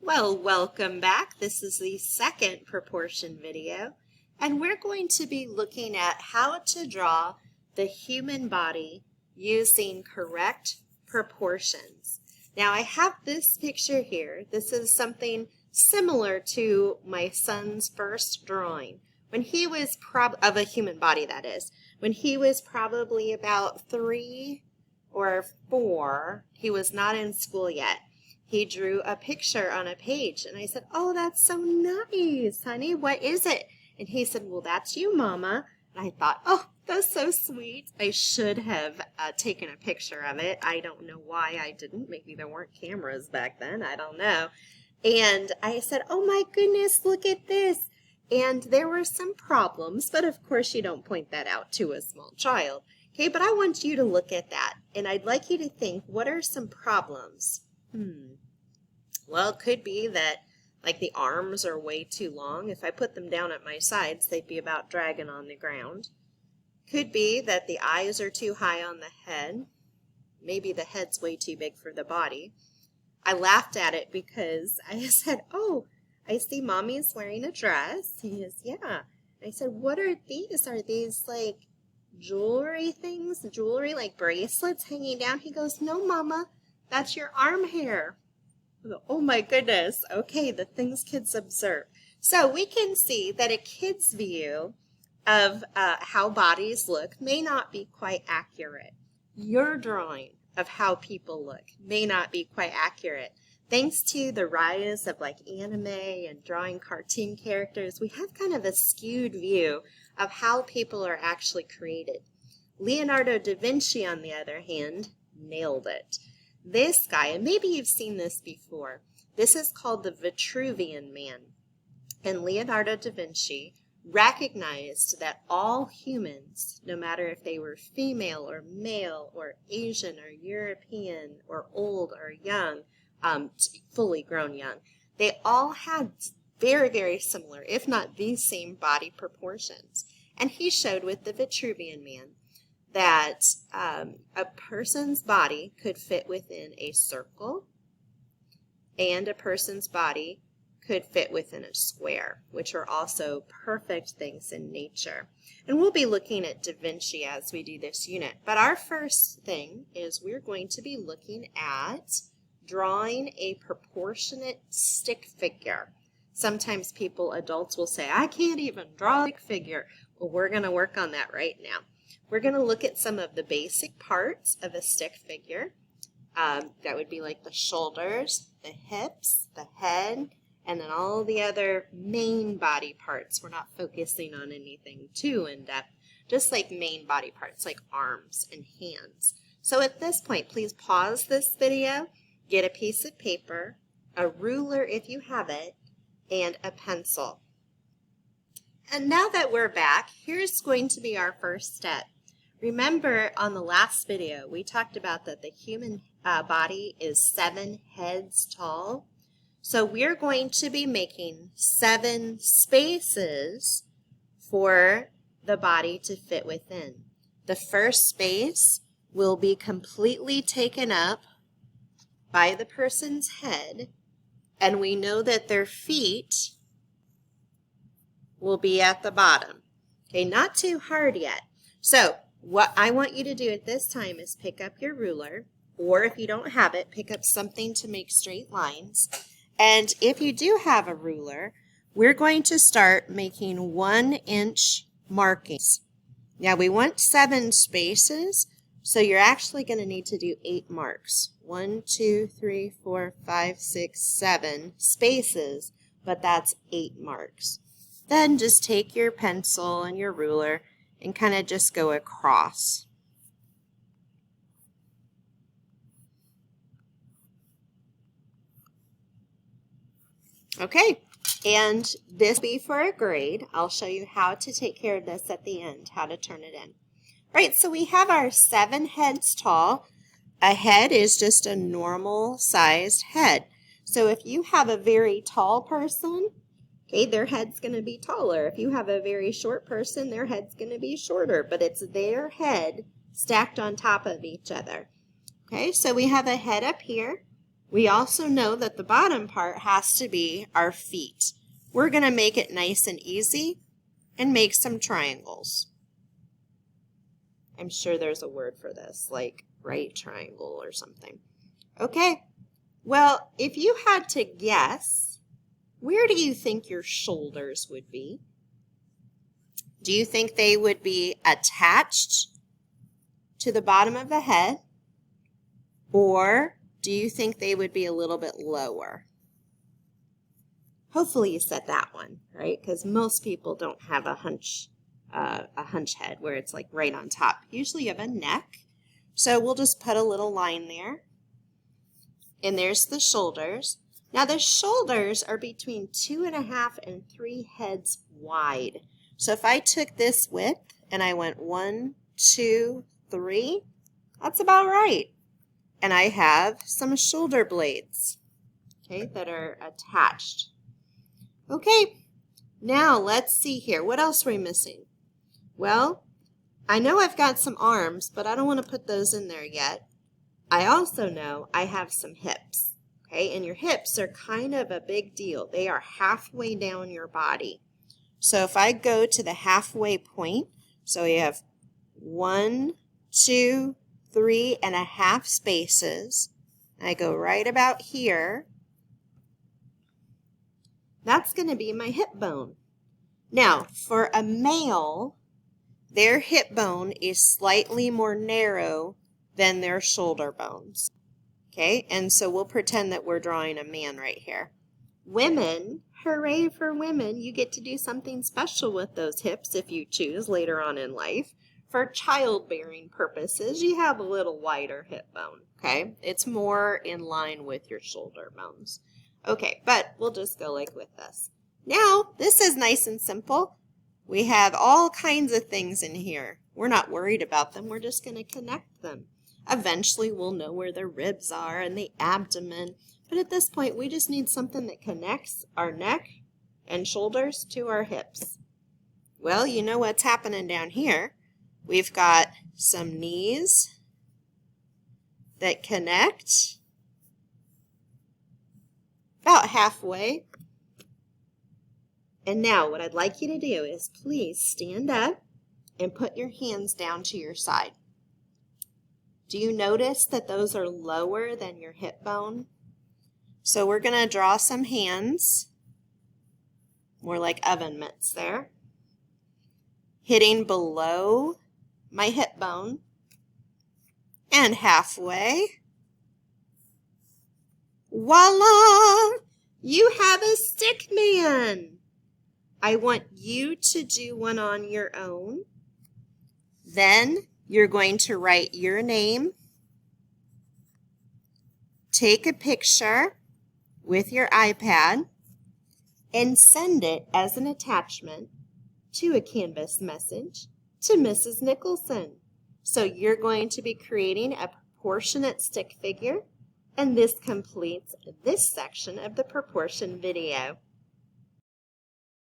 Well, welcome back. This is the second proportion video, and we're going to be looking at how to draw the human body using correct proportions. Now, I have this picture here. This is something similar to my son's first drawing. When he was of a human body, that is. When he was probably about 3 or 4, he was not in school yet. He drew a picture on a page, and I said, "Oh, that's so nice, honey. What is it?" And he said, "Well, that's you, Mama." And I thought, "Oh, that's so sweet." I should have taken a picture of it. I don't know why I didn't. Maybe there weren't cameras back then. I don't know. And I said, "Oh, my goodness, look at this." And there were some problems, but of course you don't point that out to a small child. Okay, but I want you to look at that, and I'd like you to think, what are some problems? Well, it could be that like the arms are way too long. If I put them down at my sides, they'd be about dragging on the ground. Could be that the eyes are too high on the head. Maybe the head's way too big for the body. I laughed at it because I said, "Oh, I see Mommy's wearing a dress." He goes, "Yeah." I said, "What are these? Are these like jewelry things? Jewelry like bracelets hanging down?" He goes, "No, Mama. That's your arm hair." Oh my goodness. Okay, the things kids observe. So we can see that a kid's view of how bodies look may not be quite accurate. Your drawing of how people look may not be quite accurate. Thanks to the rise of like anime and drawing cartoon characters, we have kind of a skewed view of how people are actually created. Leonardo da Vinci, on the other hand, nailed it. This guy, and maybe you've seen this before, this is called the Vitruvian Man. And Leonardo da Vinci recognized that all humans, no matter if they were female or male or Asian or European or old or young, fully grown young, they all had very, very similar, if not the same body proportions. And he showed with the Vitruvian Man that a person's body could fit within a circle and a person's body could fit within a square, which are also perfect things in nature. And we'll be looking at Da Vinci as we do this unit. But our first thing is we're going to be looking at drawing a proportionate stick figure. Sometimes adults will say, "I can't even draw a stick figure." Well, we're going to work on that right now. We're going to look at some of the basic parts of a stick figure. That would be like the shoulders, the hips, the head, and then all the other main body parts. We're not focusing on anything too in-depth, just like main body parts like arms and hands. So at this point, please pause this video, get a piece of paper, a ruler if you have it, and a pencil. And now that we're back, here's going to be our first step. Remember on the last video, we talked about that the human body is 7 heads tall. So we're going to be making 7 spaces for the body to fit within. The first space will be completely taken up by the person's head, and we know that their feet will be at the bottom. Okay, not too hard yet. So what I want you to do at this time is pick up your ruler, or if you don't have it, pick up something to make straight lines. And if you do have a ruler, we're going to start making 1-inch markings. Now we want 7 spaces, so you're actually going to need to do 8 marks. 1, 2, 3, 4, 5, 6, 7 spaces, but that's 8 marks. Then just take your pencil and your ruler and kind of just go across. Okay, and this will be for a grade. I'll show you how to take care of this at the end, how to turn it in. All right, so we have our 7 heads tall. A head is just a normal sized head. So if you have a very tall person, okay, their head's going to be taller. If you have a very short person, their head's going to be shorter, but it's their head stacked on top of each other. Okay, so we have a head up here, We also know that the bottom part has to be our feet. We're going to make it nice and easy and make some triangles. I'm sure there's a word for this, like right triangle or something. Okay, well, if you had to guess, where do you think your shoulders would be? Do you think they would be attached to the bottom of the head, or do you think they would be a little bit lower? Hopefully you said that one, right? Because most people don't have a hunch head where it's like right on top. Usually you have a neck. So we'll just put a little line there. And there's the shoulders. Now the shoulders are between 2.5 and 3 heads wide. So if I took this width and I went 1, 2, 3, that's about right. And I have some shoulder blades, okay, that are attached. Okay, now let's see here. What else are we missing? Well, I know I've got some arms, but I don't want to put those in there yet. I also know I have some hips, okay, and your hips are kind of a big deal. They are halfway down your body. So if I go to the halfway point, so we have 1, 2, 3.5 spaces. I go right about here. That's going to be my hip bone. Now, for a male, their hip bone is slightly more narrow than their shoulder bones. Okay, and so we'll pretend that we're drawing a man right here. Women, hooray for women, you get to do something special with those hips if you choose later on in life. For childbearing purposes, you have a little wider hip bone, okay? It's more in line with your shoulder bones. Okay, but we'll just go like with this. Now, this is nice and simple. We have all kinds of things in here. We're not worried about them. We're just going to connect them. Eventually, we'll know where the ribs are and the abdomen. But at this point, we just need something that connects our neck and shoulders to our hips. Well, you know what's happening down here. We've got some knees that connect about halfway. And now what I'd like you to do is please stand up and put your hands down to your side. Do you notice that those are lower than your hip bone? So we're going to draw some hands, more like oven mitts there, hitting below my hip bone and halfway. Voila! You have a stick man. I want you to do one on your own. Then you're going to write your name, take a picture with your iPad, and send it as an attachment to a Canvas message to Mrs. Nicholson. So you're going to be creating a proportionate stick figure, and this completes this section of the proportion video.